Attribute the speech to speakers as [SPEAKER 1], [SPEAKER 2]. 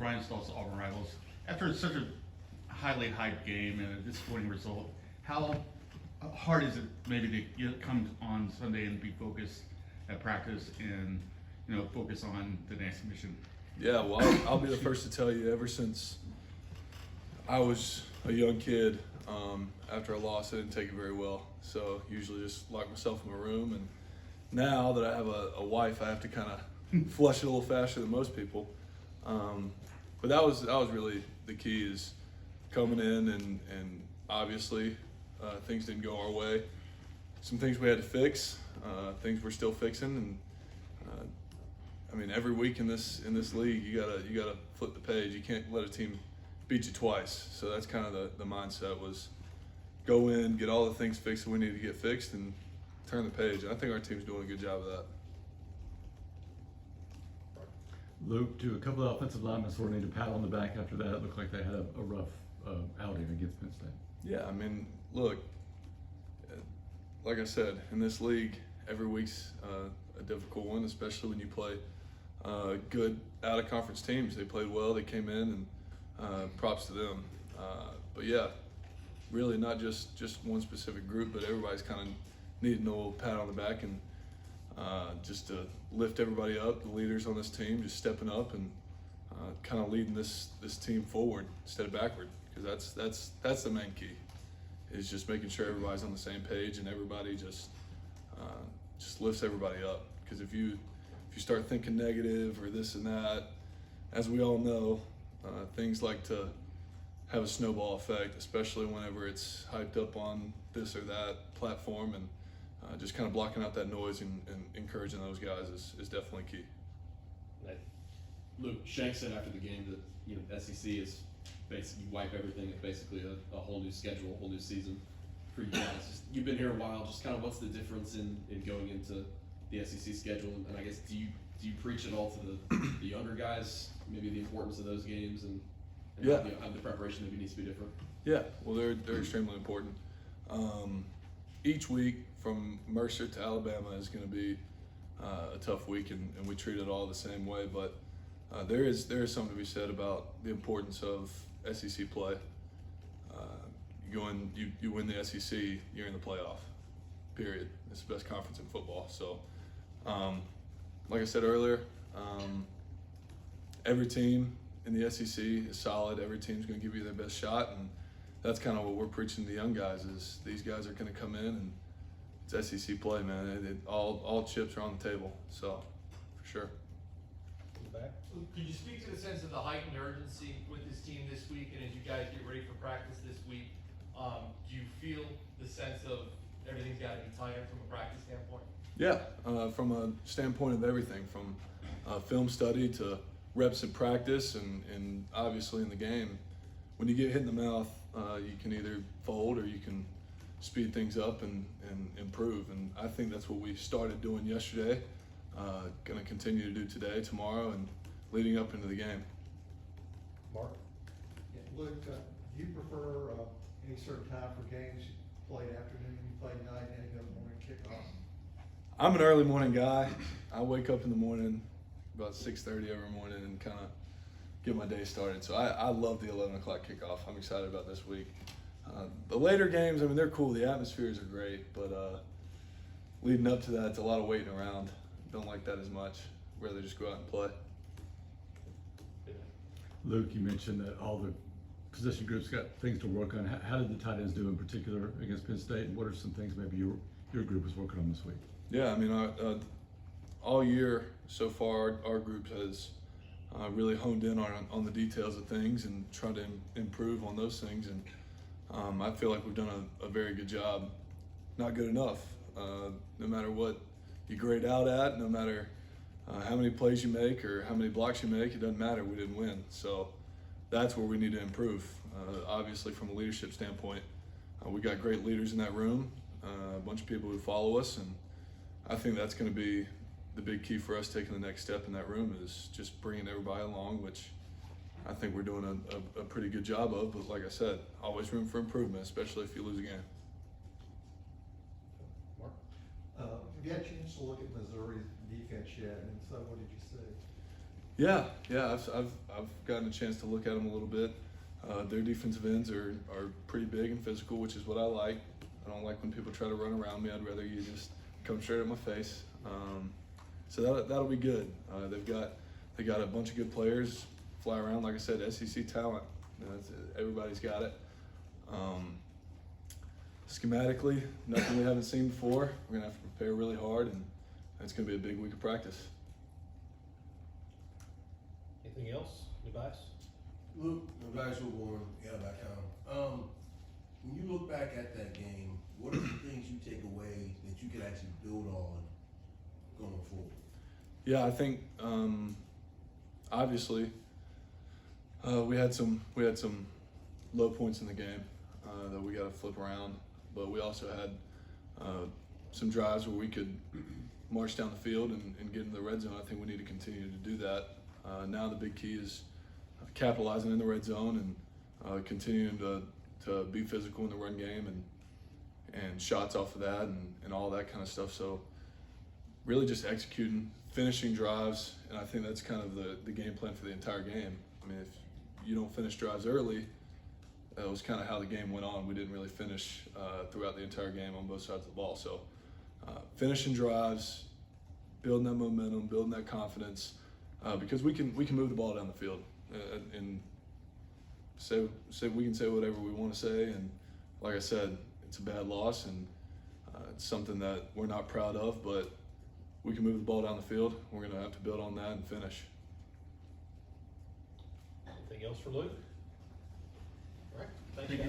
[SPEAKER 1] Brian Stoltz, Auburn rivals. After such a highly hyped game and a disappointing result, how hard is it maybe to come on Sunday and be focused at practice and focus on the next mission?
[SPEAKER 2] Yeah, well, I'll be the first to tell you. Ever since I was a young kid, after a loss, I didn't take it very well. So usually just lock myself in my room. And now that I have a wife, I have to kind of flush it a little faster than most people. But that was really the key, is coming in and obviously things didn't go our way. Some things we had to fix, things we're still fixing, and I mean, every week in this league, you gotta flip the page. You can't let a team beat you twice. So that's kind of the mindset, was go in, get all the things fixed that we need to get fixed, and turn the page. And I think our team's doing a good job of that.
[SPEAKER 3] Luke, do a couple of offensive linemen sort of need a pat on the back after that? It looked like they had a rough outing against Penn State.
[SPEAKER 2] Yeah, I mean, look, like I said, in this league, every week's a difficult one, especially when you play good out-of-conference teams. They played well, they came in, and props to them. But yeah, really not just one specific group, but everybody's kind of needing a little pat on the back, and just to lift everybody up, the leaders on this team just stepping up and kind of leading this team forward instead of backward, because that's the main key, is just making sure everybody's on the same page and everybody just lifts everybody up. Because if you start thinking negative or this and that, as we all know, things like to have a snowball effect, especially whenever it's hyped up on this or that platform, and just kind of blocking out that noise and encouraging those guys is definitely key.
[SPEAKER 4] Luke, Shank said after the game that SEC is basically, you wipe everything. It's basically a whole new schedule, a whole new season for you guys. You've been here a while. Just kind of what's the difference in going into the SEC schedule? And I guess do you preach it all to the younger guys, maybe the importance of those games and
[SPEAKER 2] Yeah.
[SPEAKER 4] how the preparation maybe needs to be different?
[SPEAKER 2] Yeah, well, they're extremely important. Each week from Mercer to Alabama is going to be a tough week, and we treat it all the same way. But there is something to be said about the importance of SEC play. You win the SEC, you're in the playoff. Period. It's the best conference in football. So, like I said earlier, every team in the SEC is solid. Every team's going to give you their best shot, and that's kind of what we're preaching to the young guys, is these guys are going to come in and it's SEC play, man. All chips are on the table, so for sure.
[SPEAKER 5] Could you speak to the sense of the heightened urgency with this team this week, and as you guys get ready for practice this week, do you feel the sense of everything's got to be tighter from a practice standpoint?
[SPEAKER 2] Yeah, from a standpoint of everything, from film study to reps in practice and obviously in the game. When you get hit in the mouth, you can either fold or you can speed things up and improve. And I think that's what we started doing yesterday, going to continue to do today, tomorrow, and leading up into the game.
[SPEAKER 6] Mark? Yeah, Luke, do you prefer any certain time for games? You play afternoon, you play night, any other morning kickoff?
[SPEAKER 2] I'm an early morning guy. I wake up in the morning about 6:30 every morning and kind of get my day started. So I love the 11 o'clock kickoff. I'm excited about this week. The later games, I mean, they're cool. The atmospheres are great, but leading up to that, it's a lot of waiting around. Don't like that as much. Rather just go out and play.
[SPEAKER 3] Luke, you mentioned that all the position groups got things to work on. How did the tight ends do in particular against Penn State, and what are some things maybe your group is working on this week?
[SPEAKER 2] Yeah, I mean, all year so far, our group has really honed in on the details of things and tried to improve on those things. And I feel like we've done a very good job. Not good enough. No matter what you grade out at, no matter how many plays you make or how many blocks you make, it doesn't matter. We didn't win. So that's where we need to improve. Obviously, from a leadership standpoint, we got great leaders in that room, a bunch of people who follow us, and I think that's going to be the big key for us taking the next step in that room, is just bringing everybody along, which I think we're doing a pretty good job of. But like I said, always room for improvement, especially if you lose a game.
[SPEAKER 6] Mark? Have you had a chance to look at Missouri's defense yet? And so what did you see?
[SPEAKER 2] Yeah, I've gotten a chance to look at them a little bit. Their defensive ends are pretty big and physical, which is what I like. I don't like when people try to run around me. I'd rather you just come straight at my face. So that'll be good. They got a bunch of good players fly around. Like I said, SEC talent. Everybody's got it. Schematically, nothing we haven't seen before. We're gonna have to prepare really hard, and it's gonna be a big week of practice.
[SPEAKER 7] Anything else? Advice?
[SPEAKER 8] Look, advice will warn, yeah, back down. When you look back at that game, what are the things you take away that you can actually build on going forward?
[SPEAKER 2] Yeah, I think obviously we had some low points in the game that we got to flip around, but we also had some drives where we could march down the field and get in the red zone. I think we need to continue to do that. Now the big key is capitalizing in the red zone and continuing to be physical in the run game and shots off of that and all that kind of stuff. So really just executing, finishing drives, and I think that's kind of the game plan for the entire game. I mean, if you don't finish drives early, that was kind of how the game went on. We didn't really finish throughout the entire game on both sides of the ball. So finishing drives, building that momentum, building that confidence, because we can move the ball down the field and we can say whatever we want to say. And like I said, it's a bad loss and it's something that we're not proud of, but we can move the ball down the field. We're going to have to build on that and finish.
[SPEAKER 7] Anything else for Luke? All right, thank you
[SPEAKER 1] Thank you.
[SPEAKER 7] guys.